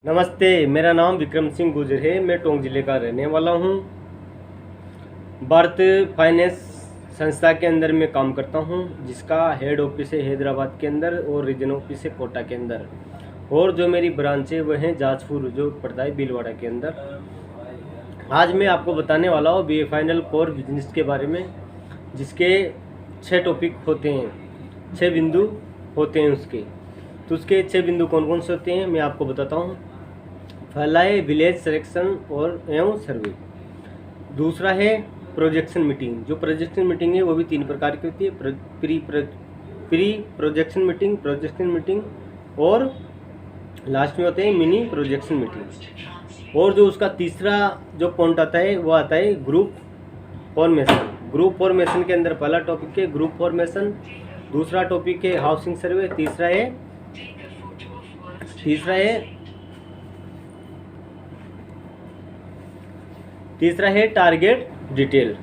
नमस्ते, मेरा नाम विक्रम सिंह गुर्जर है। मैं टोंक जिले का रहने वाला हूँ। भारत फाइनेंस संस्था के अंदर मैं काम करता हूँ, जिसका हेड ऑफिस है हैदराबाद के अंदर और रीजन ऑफिस है कोटा के अंदर। और जो मेरी ब्रांच है वह है जाजपुर, जो पड़ता है भीलवाड़ा के अंदर। आज मैं आपको बताने वाला हूँ BA फाइनल कोर बिजनेस के बारे में, जिसके 6 टॉपिक होते हैं, 6 बिंदु होते हैं उसके। तो उसके 6 बिंदु कौन कौन से होते हैं मैं आपको बताता हूँ। पहला है विलेज सिलेक्शन और एवं सर्वे। दूसरा है प्रोजेक्शन मीटिंग। जो प्रोजेक्शन मीटिंग है वो भी 3 प्रकार की होती है, pre projection meeting, projection meeting और लास्ट में होते हैं मिनी प्रोजेक्शन मीटिंग। और जो उसका तीसरा जो पॉइंट आता है वो आता है ग्रुप फॉर्मेशन। ग्रुप फॉर्मेशन के अंदर पहला टॉपिक है ग्रुप फॉर्मेशन, दूसरा टॉपिक है हाउसिंग सर्वे, तीसरा है टारगेट डिटेल।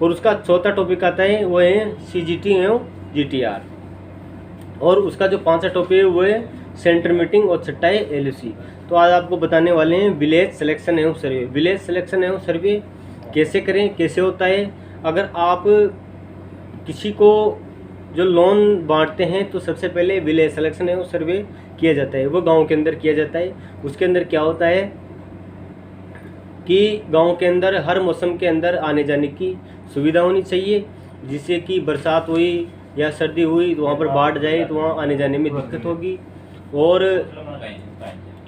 और उसका चौथा टॉपिक आता है वो है CGT एवं GTR। और उसका जो 5वां टॉपिक है वो है सेंटर मीटिंग और छठा है LOC। तो आज आपको बताने वाले हैं विलेज सिलेक्शन एवं सर्वे। विलेज सिलेक्शन एवं सर्वे कैसे करें, कैसे होता है। अगर आप किसी को जो लोन बांटते हैं तो सबसे पहले विलेज सिलेक्शन एवं सर्वे किया जाता है, वो गांव के अंदर किया जाता है। उसके अंदर क्या होता है कि गांव के अंदर हर मौसम के अंदर आने जाने की सुविधा होनी चाहिए, जिससे कि बरसात हुई या सर्दी हुई तो वहाँ पर बाढ़ जाए तो वहाँ आने जाने में दिक्कत होगी। और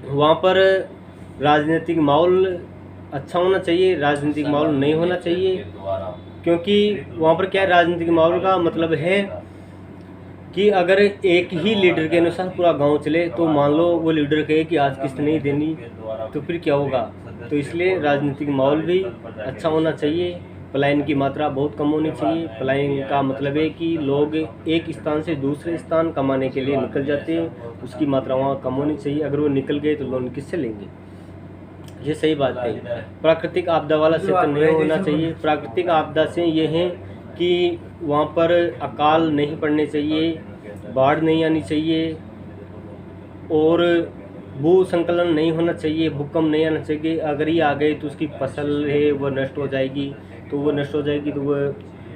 वहाँ पर राजनीतिक माहौल अच्छा होना चाहिए, राजनीतिक माहौल नहीं होना चाहिए। क्योंकि वहाँ पर क्या है, राजनीतिक माहौल का मतलब है कि अगर एक ही लीडर के अनुसार पूरा गांव चले तो मान लो वो लीडर कहे कि आज किस्त नहीं देनी तो फिर क्या होगा। तो इसलिए राजनीतिक माहौल भी अच्छा होना चाहिए। पलायन की मात्रा बहुत कम होनी चाहिए। पलायन का मतलब है कि लोग एक स्थान से दूसरे स्थान कमाने के लिए निकल जाते हैं, उसकी मात्रा वहाँ कम होनी चाहिए। अगर वो निकल गए तो लोन किससे लेंगे, ये सही बात है। प्राकृतिक आपदा वाला क्षेत्र नहीं होना चाहिए। प्राकृतिक आपदा से ये है कि वहाँ पर अकाल नहीं पड़ने चाहिए, बाढ़ नहीं आनी चाहिए और भू संकलन नहीं होना चाहिए, भूकंप नहीं आना चाहिए। अगर ये आ गए तो उसकी फसल है वो नष्ट हो जाएगी, तो वो नष्ट हो जाएगी तो वो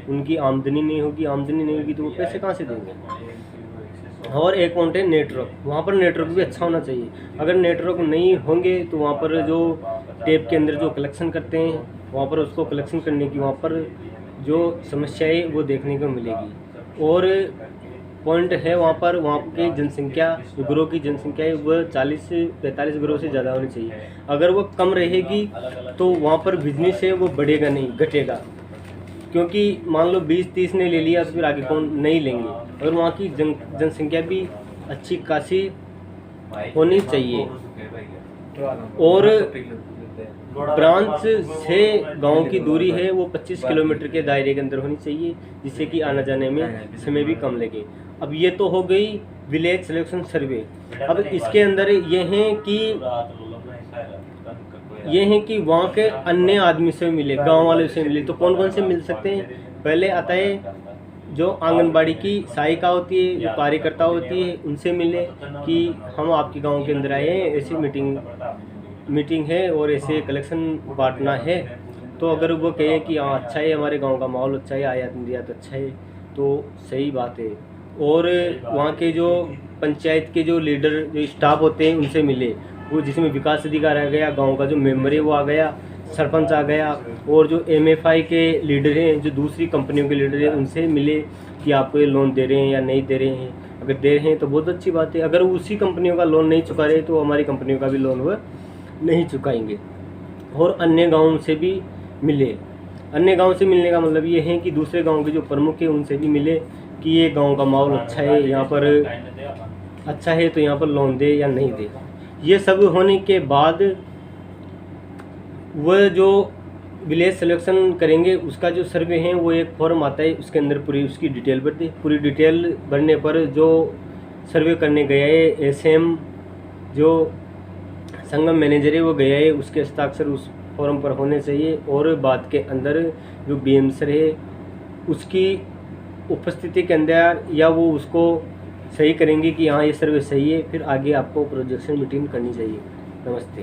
उनकी आमदनी नहीं होगी, आमदनी नहीं होगी तो वो पैसे कहाँ से देंगे। और एक पॉइंट है नेटवर्क। वहाँ पर नेटवर्क भी अच्छा होना चाहिए। अगर नेटवर्क नहीं होंगे तो वहाँ पर जो टेप के अंदर जो कलेक्शन करते हैं वहाँ पर उसको कलेक्शन करने की वहाँ पर जो समस्या है वो देखने को मिलेगी। और पॉइंट है वहाँ की जनसंख्या, जो ग्रोह की जनसंख्या है वह 40 से 45 ग्रोह से ज़्यादा होनी चाहिए। अगर वो कम रहेगी तो वहाँ पर बिजनेस है वो बढ़ेगा नहीं, घटेगा। क्योंकि मान लो 20-30 ने ले लिया तो फिर आगे कौन नहीं लेंगे। अगर वहाँ की जनसंख्या भी अच्छी खासी होनी चाहिए। और ब्रांच से गांव की दूरी है वो 25 किलोमीटर के दायरे के अंदर होनी चाहिए, जिससे कि आने जाने में समय भी कम लगे। अब ये तो हो गई विलेज सिलेक्शन सर्वे। अब इसके अंदर ये है कि वहाँ के अन्य आदमी से मिले, गांव वाले से मिले। तो कौन कौन से मिल सकते हैं। पहले आता है जो आंगनबाड़ी की सहायिका होती है, जो कार्यकर्ता होती है, उनसे मिले कि हम आपके गांव के अंदर आए हैं, ऐसी मीटिंग है और ऐसे कलेक्शन बांटना है। तो अगर वो कहें कि हाँ अच्छा है, हमारे गांव का माहौल अच्छा है, आयात निर्यात अच्छा है, तो सही बात है। और वहाँ के जो पंचायत के जो लीडर, जो स्टाफ होते हैं, उनसे मिले। वो जिसमें विकास अधिकारी आ गया, गांव का जो मेंबर है वो आ गया, सरपंच आ गया। और जो MFI के लीडर हैं, जो दूसरी कंपनियों के लीडर हैं, उनसे मिले कि आपको ये लोन दे रहे हैं या नहीं दे रहे हैं। अगर दे रहे हैं तो बहुत अच्छी बात है। अगर उसी कंपनियों का लोन नहीं चुका रहे तो हमारी कंपनियों का भी लोन वो नहीं चुकाएंगे। और अन्य गाँव से भी मिले। अन्य गांव से मिलने का मतलब ये है कि दूसरे गांव के जो प्रमुख हैं उनसे भी मिले कि ये गांव का माहौल अच्छा है, यहाँ पर अच्छा है तो यहाँ पर लोन दे या नहीं दे। ये सब होने के बाद वह जो विलेज सिलेक्शन करेंगे उसका जो सर्वे है वो एक फॉर्म आता है, उसके अंदर पूरी उसकी डिटेल भरते। पूरी डिटेल भरने पर जो सर्वे करने गया है SM जो संगम मैनेजर है वो गया है, उसके हस्ताक्षर उस फॉर्म पर होने चाहिए। और बाद के अंदर जो BM सर है उसकी उपस्थिति के अंदर या वो उसको सही करेंगे कि हाँ ये सर्वे सही है, फिर आगे आपको प्रोजेक्शन मीटिंग करनी चाहिए। नमस्ते।